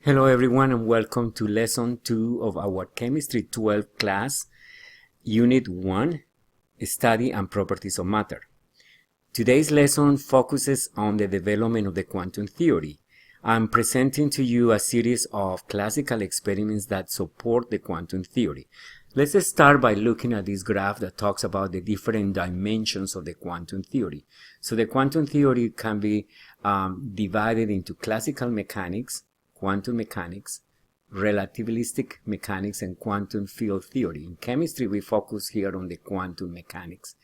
Hello everyone and welcome to lesson 2 of our Chemistry 12 class, Unit 1, Study and Properties of Matter. Today's lesson focuses on the development of the quantum theory. I'm presenting to you a series of classical experiments that support the quantum theory. Let's start by looking at this graph that talks about the different dimensions of the quantum theory. So the quantum theory can be divided into classical mechanics, quantum mechanics, relativistic mechanics, and quantum field theory. In chemistry, we focus here on the quantum mechanics.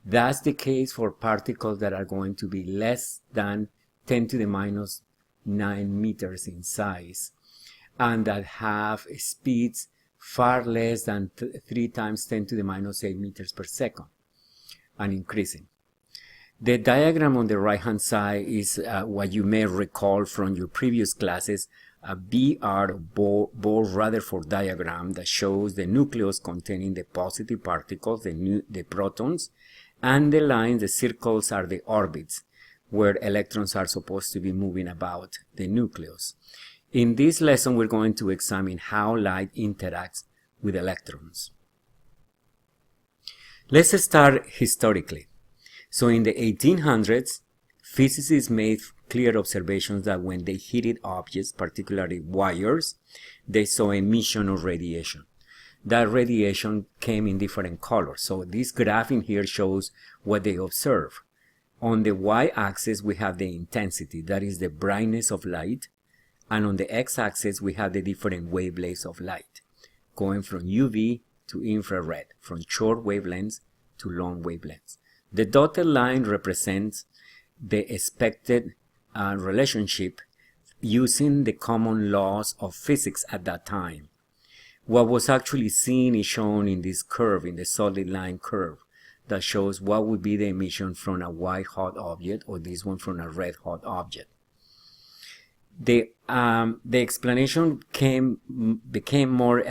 That's the case for particles that are going to be less than 10 to the minus 9 meters in size and that have speeds far less than 3 times 10 to the minus 8 meters per second and increasing. The diagram on the right hand side is what you may recall from your previous classes, a Bohr-Rutherford diagram that shows the nucleus containing the positive particles, the protons, and the lines, the circles, are the orbits where electrons are supposed to be moving about the nucleus. In this lesson, we're going to examine how light interacts with electrons. Let's start historically. So in the 1800s, physicists made clear observations that when they heated objects, particularly wires, they saw emission of radiation. That radiation came in different colors. So this graph in here shows what they observe. On the y-axis, we have the intensity, that is the brightness of light. And on the x-axis, we have the different wavelengths of light, going from UV to infrared, from short wavelengths to long wavelengths. The dotted line represents the expected relationship using the common laws of physics at that time. What was actually seen is shown in this curve, in the solid line curve, that shows what would be the emission from a white hot object, or this one from a red hot object. The explanation became more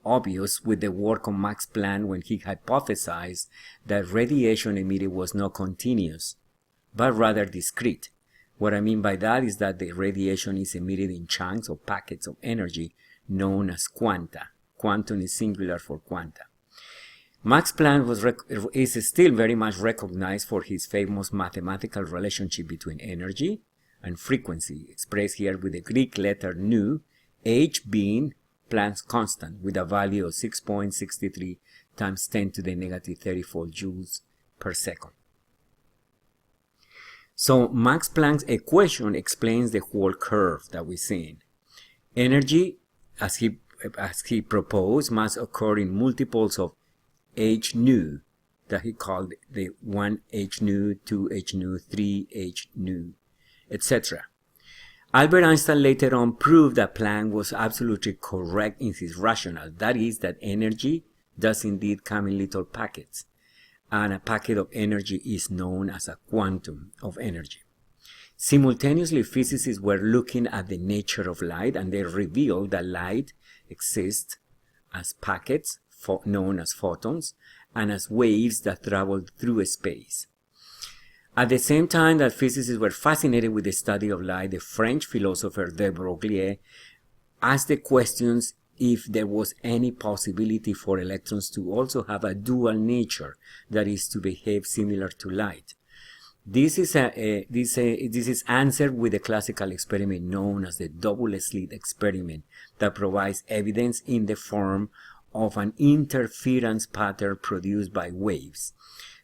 obvious with the work of Max Planck when he hypothesized that radiation emitted was not continuous, but rather discrete. What I mean by that is that the radiation is emitted in chunks or packets of energy known as quanta. Quantum is singular for quanta. Max Planck is still very much recognized for his famous mathematical relationship between energy and frequency, expressed here with the Greek letter nu, h being Planck's constant with a value of 6.63 times 10 to the negative 34 joules per second. So Max Planck's equation explains the whole curve that we're seeing. Energy, as he proposed, must occur in multiples of h nu, that he called the 1 h nu, 2 h nu, 3 h nu, etc. Albert Einstein later on proved that Planck was absolutely correct in his rationale. That is, that energy does indeed come in little packets, and a packet of energy is known as a quantum of energy. Simultaneously, physicists were looking at the nature of light, and they revealed that light exists as packets, known as photons, and as waves that travel through space. At the same time that physicists were fascinated with the study of light, the French philosopher de Broglie asked the questions if there was any possibility for electrons to also have a dual nature, that is, to behave similar to light. This is answered with a classical experiment known as the double-slit experiment that provides evidence in the form of an interference pattern produced by waves.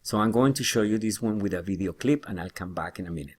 So I'm going to show you this one with a video clip, and I'll come back in a minute.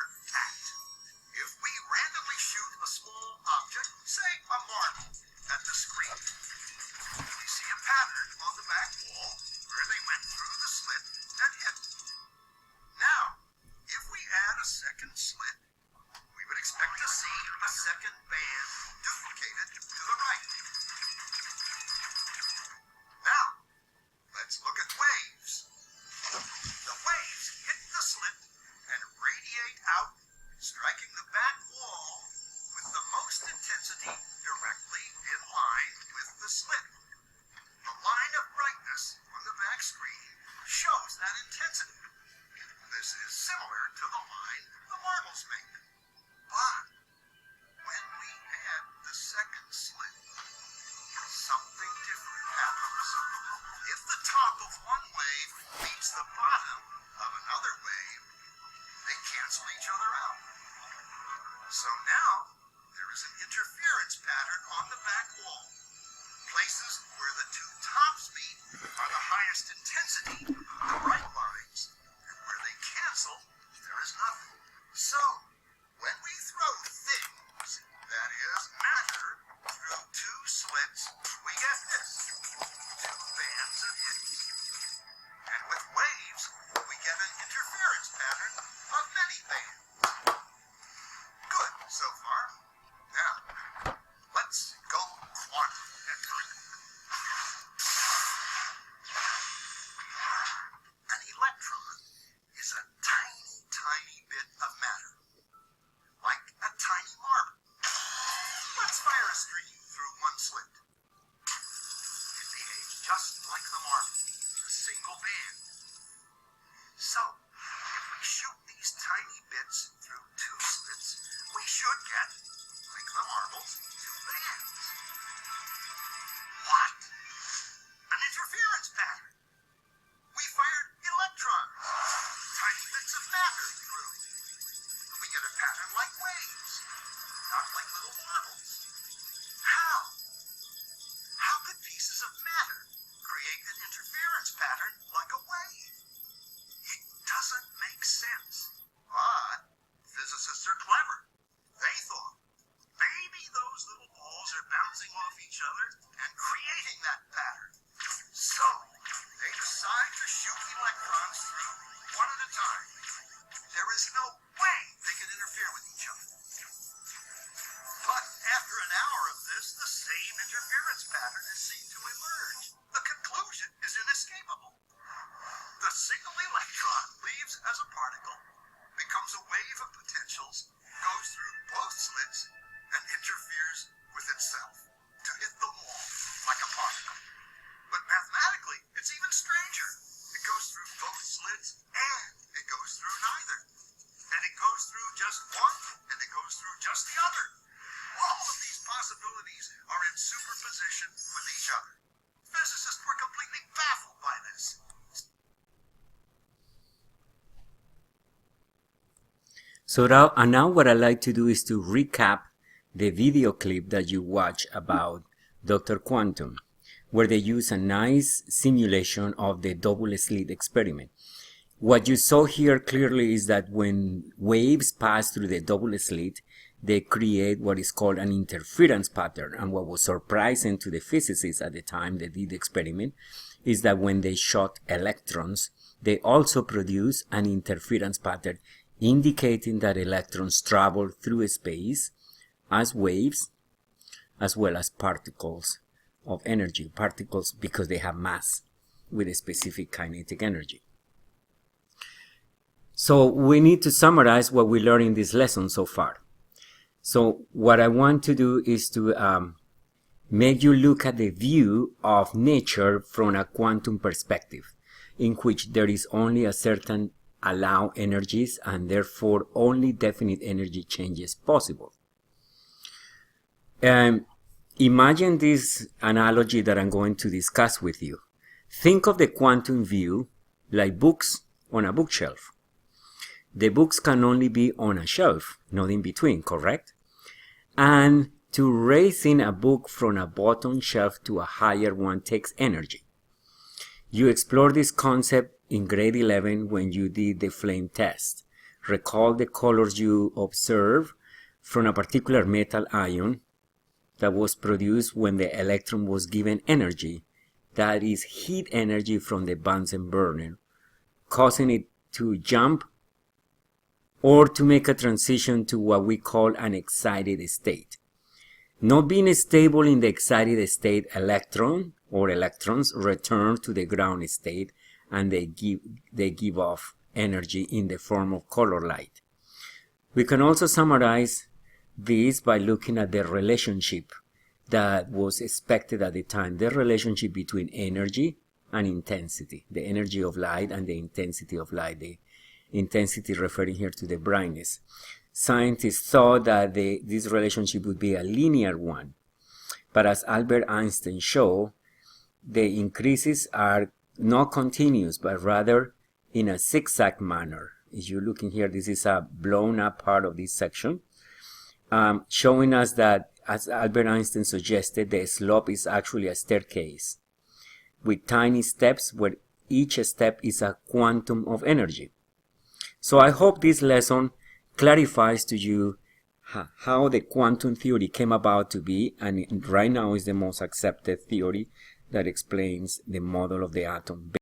another act. If we randomly shoot a small object, say a marble, at the screen, we see a pattern on the back wall where they went through the slit and hit. Now, if we add a second slit, we would expect to see a second band duplicated to the right. Now, let's look at waves. The waves hit the slit and radiate out, striking the back wall with the most intensity directly in line with the slit. The line of brightness on the back screen shows that intensity. This is similar to the line the marbles make. But when we add the second slit, something different happens. If the top of one wave meets the bottom of another wave, they cancel each other out. So now, there is an interference pattern on the back wall. Places where the two tops meet are the highest intensity, the bright lines, and where they cancel, there is nothing. So, when we throw things, that is, matter, through two slits, we get this, two bands of hits. And with waves, we get an interference pattern of many bands. Good so far. Now, let's go quantum. An electron is a tiny, tiny bit of matter, like a tiny marble. Let's fire a stream through one slit. It behaves just like the marble, a single band. So, if we shoot these tiny bits through two slits, we should get, like the marbles, two bands. What? An interference pattern. We fired electrons, tiny bits of matter through. We get a pattern like waves, not like little marbles. How? How could pieces of matter create an interference pattern like a wave? It doesn't make sense. But physicists are clever. They thought, maybe those little balls are bouncing off each other and creating that pattern. So, they decide to shoot electrons through one at a time. There is no way they can interfere with each other. But after an hour of this, the same interference pattern is seen to emerge. The conclusion is inescapable. The single electron leaves as a particle, becomes a wave of potentials, goes through both slits, and interferes with itself to hit the wall like a particle. But mathematically, it's even stranger. It goes through both slits and it goes through neither. And it goes through just one and it goes through just the other. All of these possibilities are in superposition with each other. Physicists were completely baffled by this. So now what I like to do is to recap the video clip that you watch about Dr. Quantum, where they use a nice simulation of the double slit experiment. What you saw here clearly is that when waves pass through the double slit, they create what is called an interference pattern. And what was surprising to the physicists at the time they did the experiment is that when they shot electrons, they also produce an interference pattern indicating that electrons travel through space as waves as well as particles of energy. Particles because they have mass with a specific kinetic energy. So we need to summarize what we learned in this lesson so far. So what I want to do is to make you look at the view of nature from a quantum perspective, in which there is only a certain allowed energies and therefore only definite energy changes possible. Imagine this analogy that I'm going to discuss with you. Think of the quantum view like books on a bookshelf. The books can only be on a shelf, not in between, correct? And to raising a book from a bottom shelf to a higher one takes energy. You explored this concept in grade 11 when you did the flame test. recall the colors you observe from a particular metal ion that was produced when the electron was given energy, that is heat energy from the Bunsen burner, causing it to jump or to make a transition to what we call an excited state. Not being stable in the excited state, electrons return to the ground state, and they give off energy in the form of color light. We can also summarize this by looking at the relationship that was expected at the time, the relationship between energy and intensity, the energy of light and the intensity of light, the intensity referring here to the brightness. Scientists thought that this relationship would be a linear one, but as Albert Einstein showed, the increases are not continuous, but rather in a zigzag manner. If you're looking here, this is a blown up part of this section, showing us that, as Albert Einstein suggested, the slope is actually a staircase with tiny steps where each step is a quantum of energy. So I hope this lesson clarifies to you how the quantum theory came about to be, and right now is the most accepted theory that explains the model of the atom.